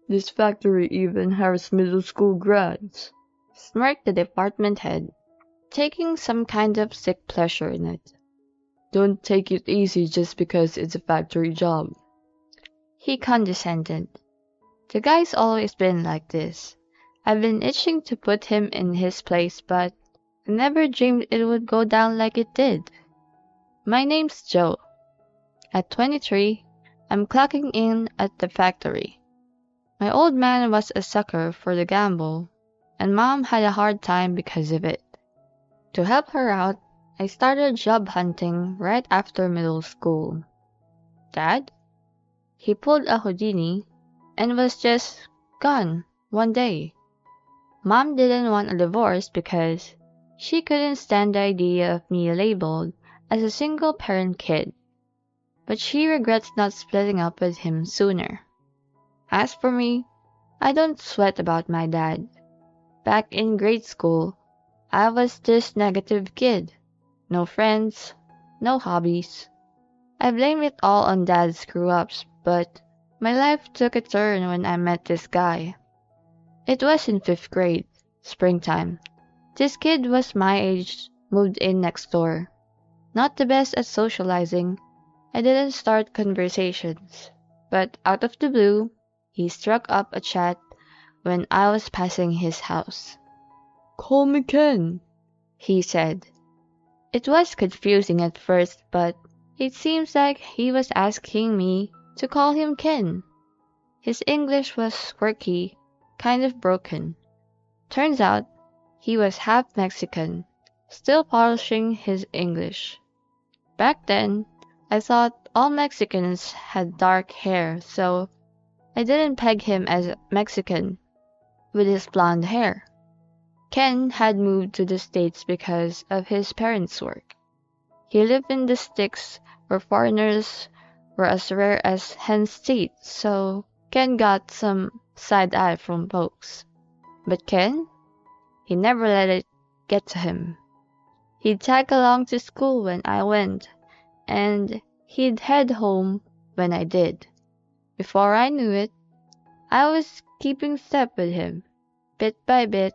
This factory even hires middle school grads, smirked the department head, taking some kind of sick pleasure in it. Don't take it easy just because it's a factory job. He condescended. The guy's always been like this. I've been itching to put him in his place, but I never dreamed it would go down like it did. My name's Joe. At 23, I'm clocking in at the factory. My old man was a sucker for the gamble, and Mom had a hard time because of it. To help her out, I started job hunting right after middle school. Dad? He pulled a Houdini and was just gone one day. Mom didn't want a divorce because she couldn't stand the idea of me labeled as a single-parent kid, but she regrets not splitting up with him sooner. As for me, I don't sweat about my dad. Back in grade school, I was this negative kid. No friends, no hobbies. I blame it all on Dad's screw-ups, but my life took a turn when I met this guy. It was in 5th grade, springtime. This kid was my age, moved in next door. Not the best at socializing, I didn't start conversations, but out of the blue, he struck up a chat when I was passing his house. "Call me Ken," he said. It was confusing at first, but it seems like he was asking me to call him Ken. His English was quirky, kind of broken. Turns out, he was half Mexican, still polishing his English. Back then, I thought all Mexicans had dark hair, so I didn't peg him as Mexican with his blonde hair. Ken had moved to the States because of his parents' work. He lived in the sticks where foreigners were as rare as hen's teeth, so Ken got some side eye from folks. But Ken? He never let it get to him. He'd tag along to school when I went, and he'd head home when I did. Before I knew it, I was keeping step with him. Bit by bit,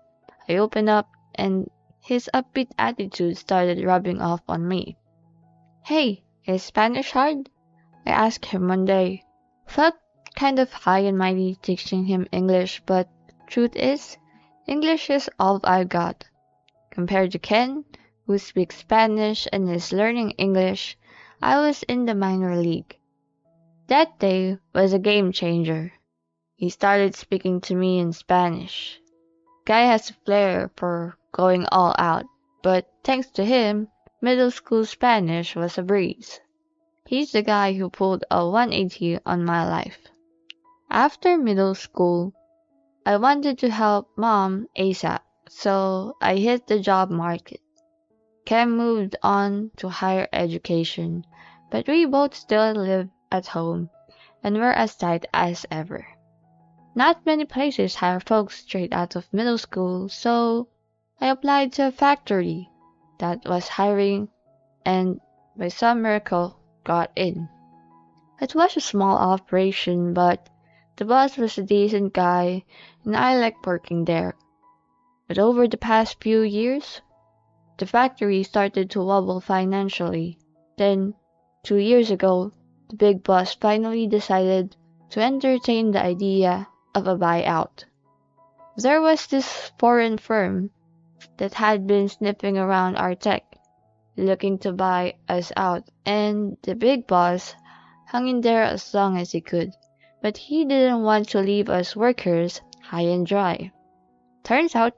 I opened up, and his upbeat attitude started rubbing off on me. "Hey, is Spanish hard?" I asked him one day. Felt kind of high and mighty teaching him English, but truth is, English is all I've got. Compared to Ken, who speaks Spanish and is learning English, I was in the minor league. That day was a game changer. He started speaking to me in Spanish. Guy has a flair for going all out, but thanks to him, middle school Spanish was a breeze. He's the guy who pulled a 180 on my life. After middle school, I wanted to help Mom ASAP, so I hit the job market. Ken moved on to higher education, but we both still live at home and were as tight as ever. Not many places hire folks straight out of middle school, so I applied to a factory that was hiring and by some miracle got in. It was a small operation, but the boss was a decent guy and I liked working there. But over the past few years, the factory started to wobble financially. Then, 2 years ago, the big boss finally decided to entertain the idea of a buyout. There was this foreign firm that had been sniffing around our tech, looking to buy us out, and the big boss hung in there as long as he could, but he didn't want to leave us workers high and dry. Turns out,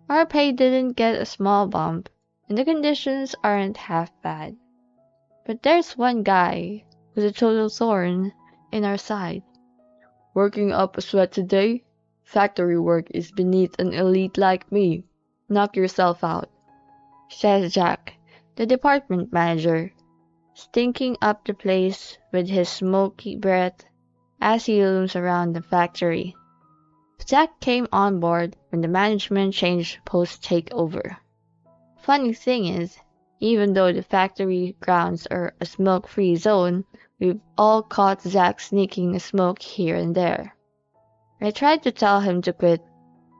our pay didn't get a small bump, and the conditions aren't half bad. But there's one guy who's a total thorn in our side. "Working up a sweat today? Factory work is beneath an elite like me. Knock yourself out," says Jack, the department manager, stinking up the place with his smoky breath as he looms around the factory. Jack came on board when the management changed post-takeover. Funny thing is, even though the factory grounds are a smoke-free zone, we've all caught Zach sneaking a smoke here and there. I tried to tell him to quit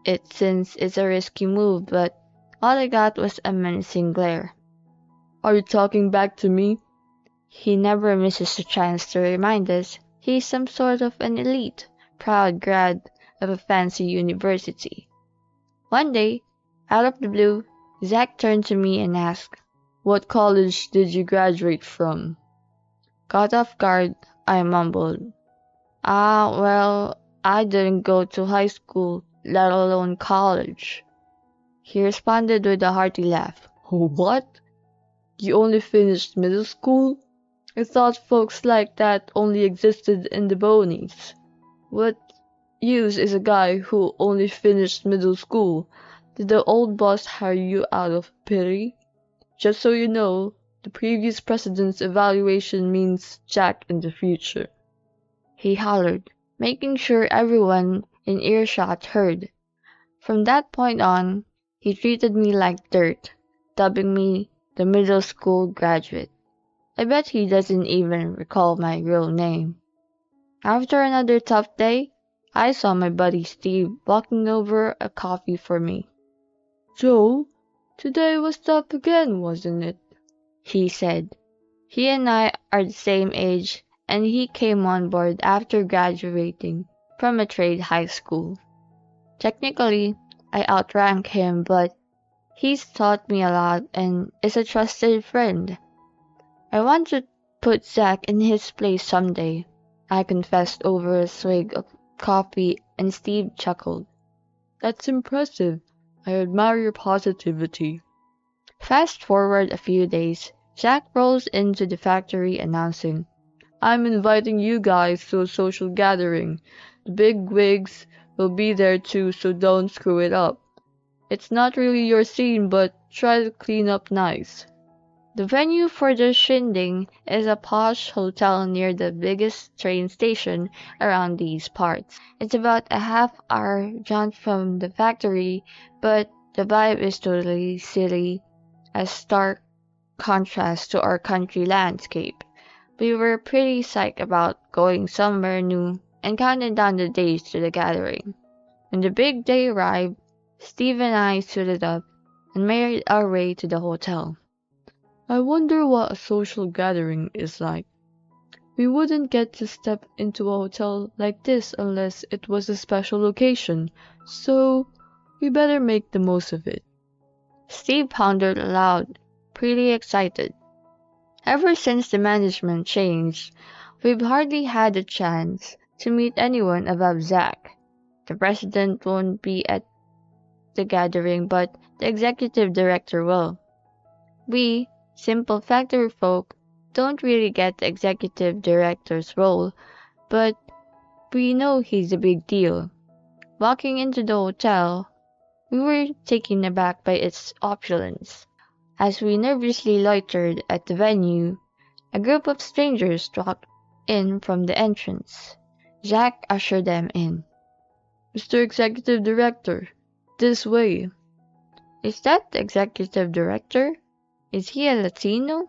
it since it's a risky move, but all I got was a menacing glare. Are you talking back to me? He never misses a chance to remind us he's some sort of an elite, proud grad of a fancy university. One day, out of the blue, Zach turned to me and asked, What college did you graduate from? Caught off guard, I mumbled, well, I didn't go to high school, let alone college. He responded with a hearty laugh. What? You only finished middle school? I thought folks like that only existed in the boonies. What use is a guy who only finished middle school? Did the old boss hire you out of pity? Just so you know, the previous president's evaluation means Jack in the future. He hollered, making sure everyone in earshot heard. From that point on, he treated me like dirt, dubbing me the middle school graduate. I bet he doesn't even recall my real name. After another tough day, I saw my buddy Steve walking over a coffee for me. Joe, today was tough again, wasn't it? He said. He and I are the same age, and he came on board after graduating from a trade high school. Technically, I outrank him, but he's taught me a lot and is a trusted friend. I want to put Zach in his place someday, I confessed over a swig of coffee, and Steve chuckled. That's impressive. I admire your positivity. Fast forward a few days, Zach rolls into the factory announcing, I'm inviting you guys to a social gathering. The big wigs will be there too, so don't screw it up. It's not really your scene, but try to clean up nice. The venue for the shindig is a posh hotel near the biggest train station around these parts. It's about a half-hour jaunt from the factory, but the vibe is totally silly, a stark contrast to our country landscape. We were pretty psyched about going somewhere new and counted down the days to the gathering. When the big day arrived, Steve and I suited up and made our way to the hotel. I wonder what a social gathering is like. We wouldn't get to step into a hotel like this unless it was a special occasion, so we better make the most of it. Steve pondered aloud, pretty excited. Ever since the management changed, we've hardly had a chance to meet anyone above Zach. The president won't be at the gathering, but the executive director will. We, simple factory folk, don't really get the executive director's role, but we know he's a big deal. Walking into the hotel, we were taken aback by its opulence. As we nervously loitered at the venue, a group of strangers walked in from the entrance. Zach ushered them in. Mr. Executive Director, this way. Is that the executive director? Is he a Latino?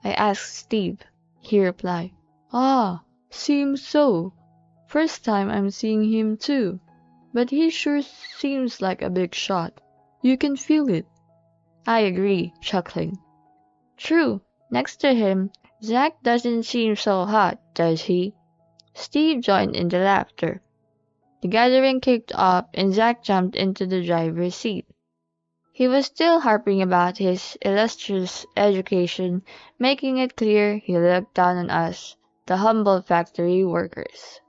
I asked Steve. He replied, Ah, seems so. First time I'm seeing him too. But he sure seems like a big shot. You can feel it. I agree, chuckling. True, next to him, Zach doesn't seem so hot, does he? Steve joined in the laughter. The gathering kicked off and Zach jumped into the driver's seat. He was still harping about his illustrious education, making it clear he looked down on us, the humble factory workers.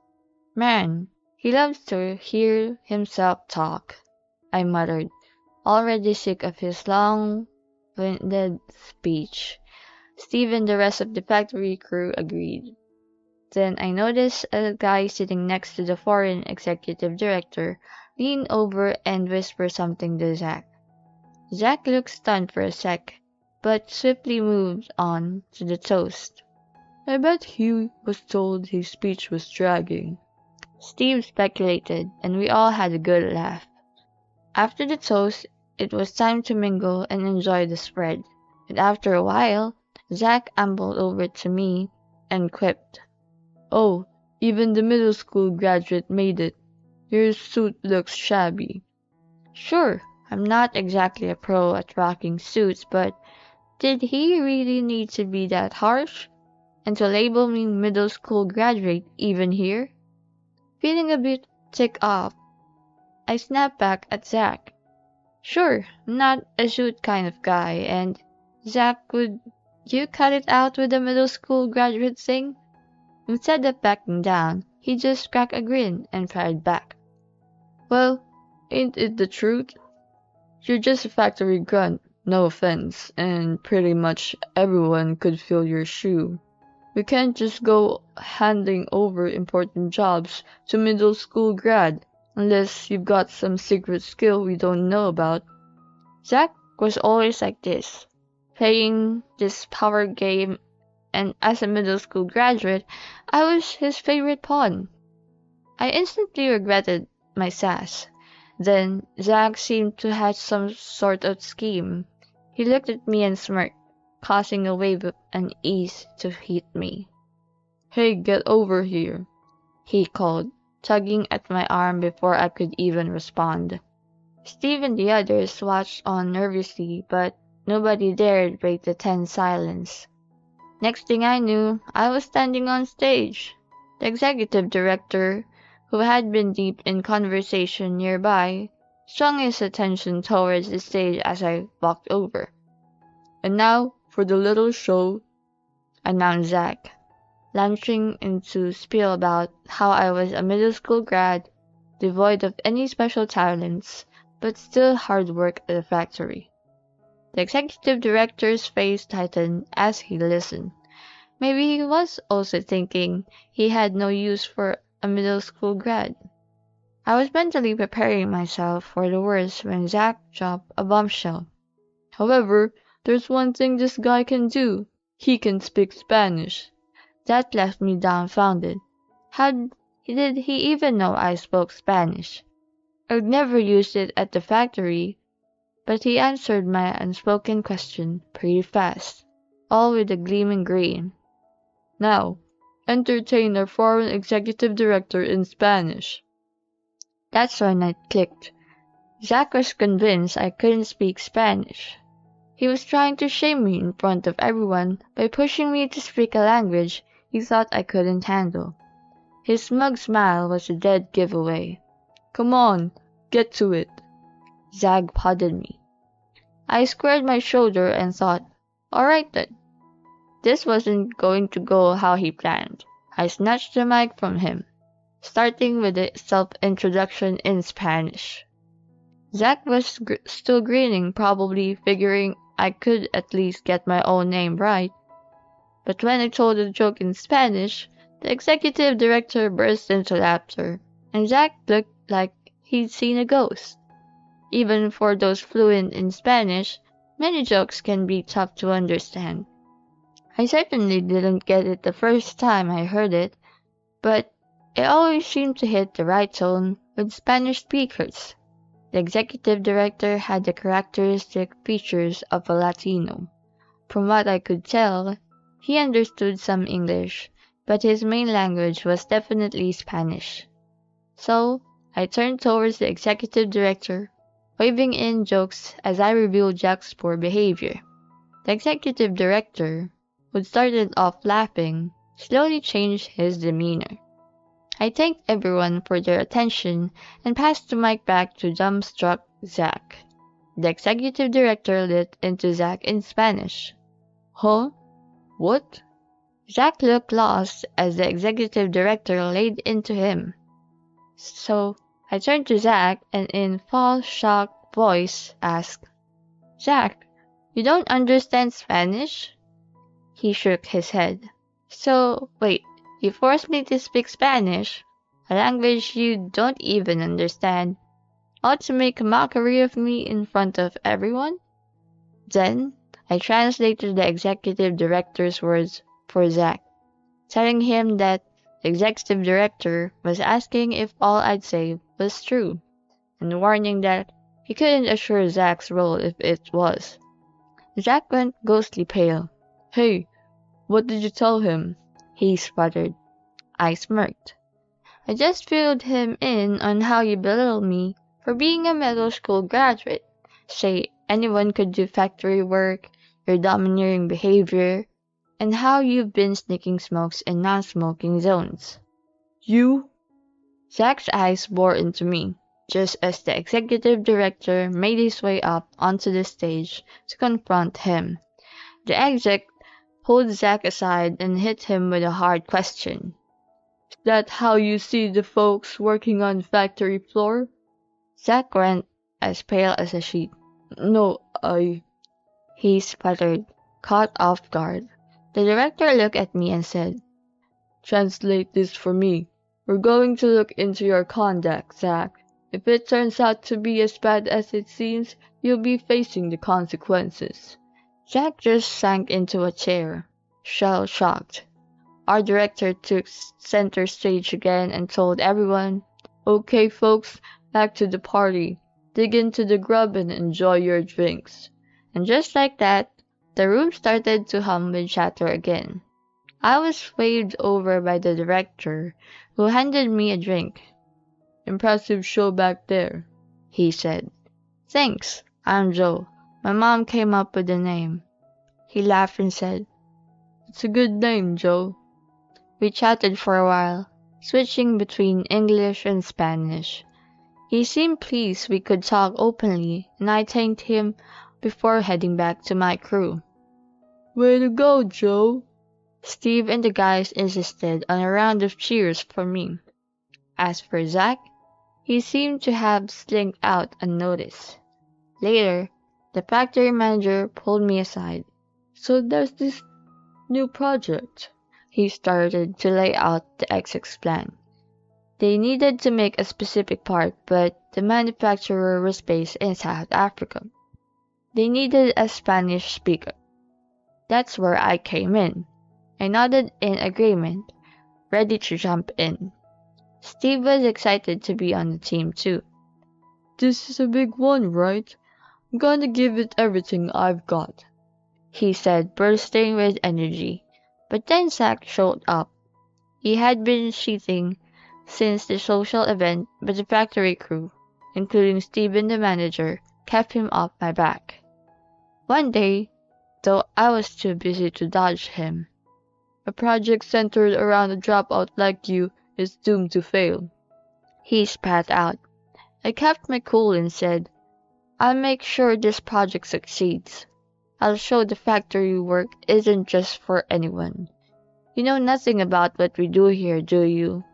Man, he loves to hear himself talk, I muttered, already sick of his long-winded speech. Steve and the rest of the factory crew agreed. Then I noticed a guy sitting next to the foreign executive director lean over and whisper something to Zach. Zach looked stunned for a sec, but swiftly moved on to the toast. I bet he was told his speech was dragging. Steve speculated, and we all had a good laugh. After the toast, it was time to mingle and enjoy the spread, and after a while, Zach ambled over to me and quipped, Oh, even the middle school graduate made it. Your suit looks shabby. Sure, I'm not exactly a pro at rocking suits, but did he really need to be that harsh? And to label me middle school graduate even here? Feeling a bit ticked off, I snapped back at Zach. Sure, I'm not a suit kind of guy, and Zach, would you cut it out with the middle school graduate thing? Instead of backing down, he just cracked a grin and fired back. Well, ain't it the truth? You're just a factory grunt, no offense, and pretty much everyone could fill your shoe. We can't just go handing over important jobs to middle school grad unless you've got some secret skill we don't know about. Zach was always like this, playing this power game, and as a middle school graduate, I was his favorite pawn. I instantly regretted my sass. Then Zach seemed to hatch some sort of scheme. He looked at me and smirked, causing a wave of unease to hit me. Hey, get over here, he called, tugging at my arm before I could even respond. Steve and the others watched on nervously, but nobody dared break the tense silence. Next thing I knew, I was standing on stage. The executive director, who had been deep in conversation nearby, swung his attention towards the stage as I walked over. And now for the little show, announced Zach, launching into spiel about how I was a middle school grad, devoid of any special talents, but still hard work at the factory. The executive director's face tightened as he listened. Maybe he was also thinking he had no use for a middle school grad. I was mentally preparing myself for the worst when Zach dropped a bombshell. However, there's one thing this guy can do. He can speak Spanish. That left me dumbfounded. How did he even know I spoke Spanish? I'd never used it at the factory, but he answered my unspoken question pretty fast, all with a gleaming grin. Now, entertain our foreign executive director in Spanish. That's when it clicked. Zach was convinced I couldn't speak Spanish. He was trying to shame me in front of everyone by pushing me to speak a language he thought I couldn't handle. His smug smile was a dead giveaway. Come on, get to it. Zach prodded me. I squared my shoulder and thought, all right then. This wasn't going to go how he planned. I snatched the mic from him, starting with a self-introduction in Spanish. Zach was still grinning, probably figuring I could at least get my own name right. But when I told the joke in Spanish, the executive director burst into laughter, and Zach looked like he'd seen a ghost. Even for those fluent in Spanish, many jokes can be tough to understand. I certainly didn't get it the first time I heard it, but it always seemed to hit the right tone with Spanish speakers. The executive director had the characteristic features of a Latino. From what I could tell, he understood some English, but his main language was definitely Spanish. So, I turned towards the executive director, waving in jokes as I revealed Jack's poor behavior. The executive director, who started off laughing, slowly changed his demeanor. I thanked everyone for their attention and passed the mic back to dumbstruck Zach. The executive director lit into Zach in Spanish. Huh? What? Zach looked lost as the executive director laid into him. So I turned to Zach and in false shocked voice asked, Zach, you don't understand Spanish? He shook his head. So, wait, you forced me to speak Spanish, a language you don't even understand, all to make a mockery of me in front of everyone? Then, I translated the executive director's words for Zach, telling him that the executive director was asking if all I'd say was true, and warning that he couldn't assure Zach's role if it was. Zach went ghostly pale. Hey, what did you tell him? He sputtered. I smirked. I just filled him in on how you belittle me for being a middle school graduate. Say anyone could do factory work, your domineering behavior, and how you've been sneaking smokes in non-smoking zones. You? Zach's eyes bored into me, just as the executive director made his way up onto the stage to confront him. The exec pulled Zach aside and hit him with a hard question. Is that how you see the folks working on the factory floor? Zach went as pale as a sheet. No, He sputtered, caught off guard. The director looked at me and said, Translate this for me. We're going to look into your conduct, Zach. If it turns out to be as bad as it seems, you'll be facing the consequences. Zach just sank into a chair, shell-shocked. Our director took center stage again and told everyone, Okay, folks, back to the party. Dig into the grub and enjoy your drinks. And just like that, the room started to hum with chatter again. I was waved over by the director, who handed me a drink. Impressive show back there, he said. Thanks, I'm Joe. My mom came up with the name. He laughed and said, It's a good name, Joe. We chatted for a while, switching between English and Spanish. He seemed pleased we could talk openly, and I thanked him before heading back to my crew. Way to go, Joe. Steve and the guys insisted on a round of cheers for me. As for Zach, he seemed to have slinked out unnoticed. Later, the factory manager pulled me aside. So there's this new project. He started to lay out the exec's plan. They needed to make a specific part, but the manufacturer was based in South Africa. They needed a Spanish speaker. That's where I came in. I nodded in agreement, ready to jump in. Steve was excited to be on the team too. This is a big one, right? I'm gonna give it everything I've got, he said, bursting with energy. But then Zach showed up. He had been cheating since the social event, but the factory crew, including Steven the manager, kept him off my back. One day, though I was too busy to dodge him, a project centered around a dropout like you is doomed to fail, he spat out. I kept my cool and said, I'll make sure this project succeeds. I'll show the factory work isn't just for anyone. You know nothing about what we do here, do you?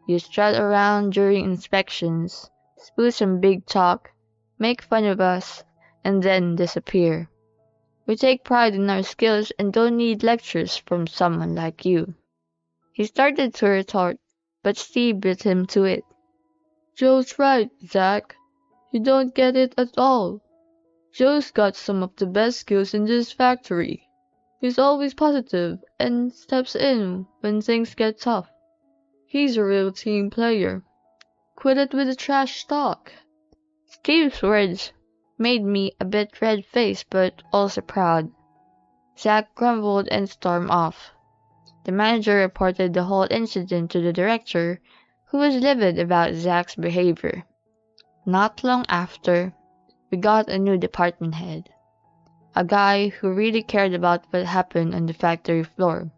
You strut around during inspections, spew some big talk, make fun of us, and then disappear. We take pride in our skills and don't need lectures from someone like you. He started to retort, but Steve beat him to it. Joe's right, Zach. You don't get it at all. Joe's got some of the best skills in this factory. He's always positive and steps in when things get tough. He's a real team player. Quit it with the trash talk. Steve's words made me a bit red-faced but also proud. Zach grumbled and stormed off. The manager reported the whole incident to the director, who was livid about Zach's behavior. Not long after, we got a new department head, a guy who really cared about what happened on the factory floor.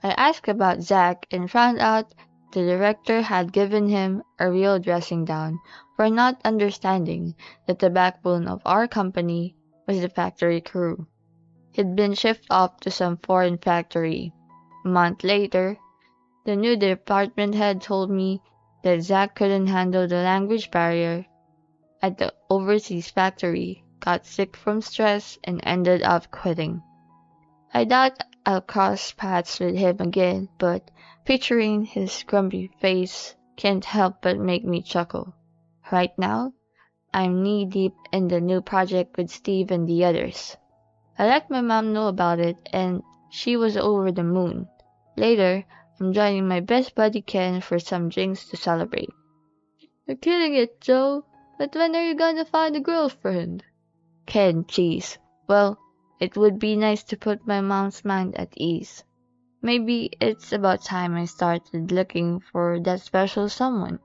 I asked about Zach and found out the director had given him a real dressing down for not understanding that the backbone of our company was the factory crew. He'd been shipped off to some foreign factory. A month later, the new department head told me that Zach couldn't handle the language barrier at the overseas factory, got sick from stress, and ended up quitting. I doubt I'll cross paths with him again, but picturing his grumpy face can't help but make me chuckle. Right now, I'm knee-deep in the new project with Steve and the others. I let my mom know about it, and she was over the moon. Later, I'm joining my best buddy Ken for some drinks to celebrate. You're killing it, Joe. But when are you gonna find a girlfriend? Ken, geez. Well, it would be nice to put my mom's mind at ease. Maybe it's about time I started looking for that special someone.